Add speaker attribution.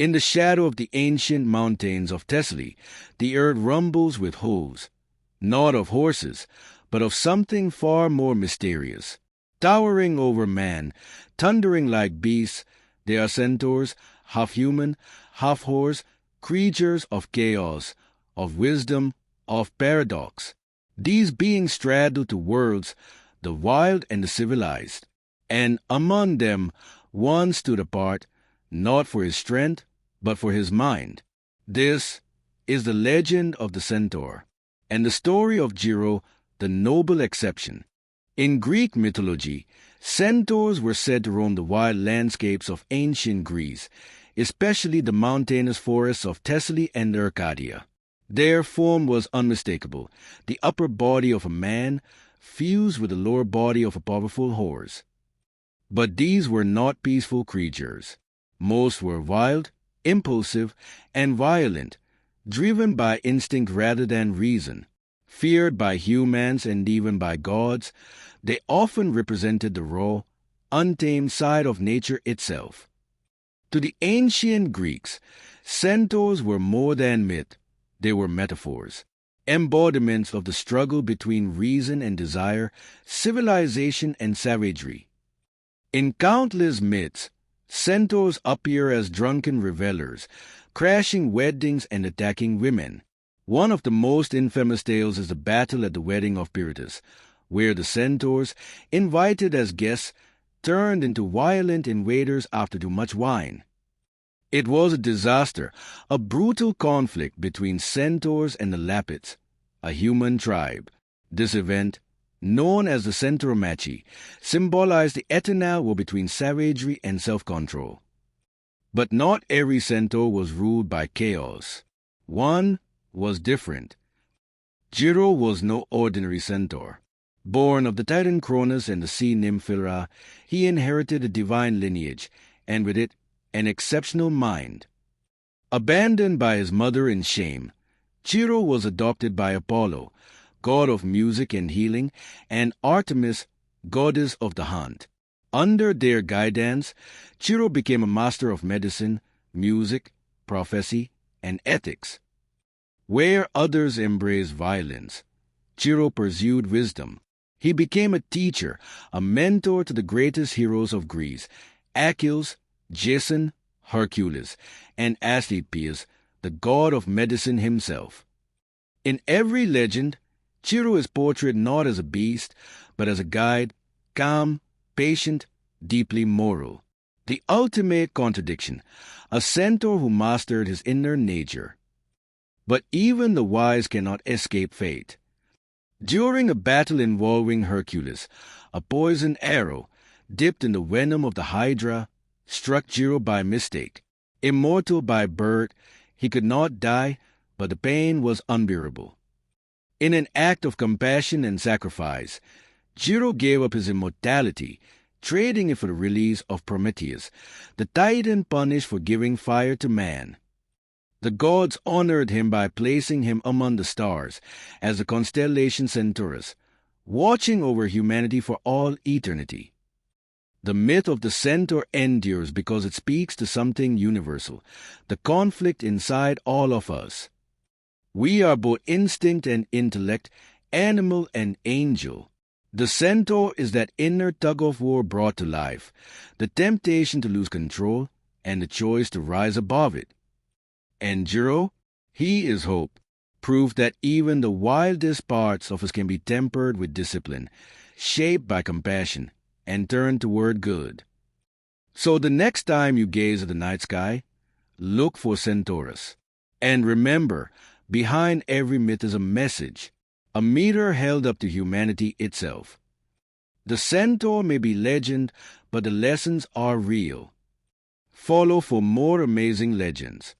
Speaker 1: In the shadow of the ancient mountains of Thessaly, the earth rumbles with hooves, not of horses, but of something far more mysterious. Towering over man, thundering like beasts, they are centaurs, half human, half horse, creatures of chaos, of wisdom, of paradox. These beings straddle two worlds, the wild and the civilized. And among them one stood apart, not for his strength, but for his mind. This is the legend of the Centaur, and the story of Chiron, the noble exception. In Greek mythology, centaurs were said to roam the wild landscapes of ancient Greece, especially the mountainous forests of Thessaly and Arcadia. Their form was unmistakable, the upper body of a man fused with the lower body of a powerful horse. But these were not peaceful creatures. Most were wild, impulsive, and violent, driven by instinct rather than reason. Feared by humans and even by gods, they often represented the raw, untamed side of nature itself. To the ancient Greeks, centaurs were more than myth. They were metaphors, embodiments of the struggle between reason and desire, civilization and savagery. In countless myths, centaurs appear as drunken revelers, crashing weddings and attacking women. One of the most infamous tales is the battle at the wedding of Pirithous, where the centaurs, invited as guests, turned into violent invaders after too much wine. It was a disaster, a brutal conflict between centaurs and the Lapids, a human tribe. This event, known as the Centauromachy, symbolized the eternal war between savagery and self-control. But not every centaur was ruled by chaos. One was different. Chiron was no ordinary centaur. Born of the titan Cronus and the sea nymph Philyra, he inherited a divine lineage, and with it, an exceptional mind. Abandoned by his mother in shame, Chiron was adopted by Apollo, god of music and healing, and Artemis, goddess of the hunt. Under their guidance, Chiron became a master of medicine, music, prophecy, and ethics. Where others embraced violence, Chiron pursued wisdom. He became a teacher, a mentor to the greatest heroes of Greece, Achilles, Jason, Hercules, and Asclepius, the god of medicine himself. In every legend, Chiron is portrayed not as a beast, but as a guide, calm, patient, deeply moral. The ultimate contradiction, a centaur who mastered his inner nature. But even the wise cannot escape fate. During a battle involving Hercules, a poisoned arrow, dipped in the venom of the Hydra, struck Chiron by mistake. Immortal by birth, he could not die, but the pain was unbearable. In an act of compassion and sacrifice, Chiron gave up his immortality, trading it for the release of Prometheus, the titan punished for giving fire to man. The gods honored him by placing him among the stars as the constellation Centaurus, watching over humanity for all eternity. The myth of the centaur endures because it speaks to something universal, the conflict inside all of us. We are both instinct and intellect, animal and angel. The centaur is that inner tug-of-war brought to life, the temptation to lose control and the choice to rise above it. And Chiron, he is hope, proof that even the wildest parts of us can be tempered with discipline, shaped by compassion, and turned toward good. So the next time you gaze at the night sky, look for Centaurus. And remember, behind every myth is a message, a mirror held up to humanity itself. The centaur may be legend, but the lessons are real. Follow for more amazing legends.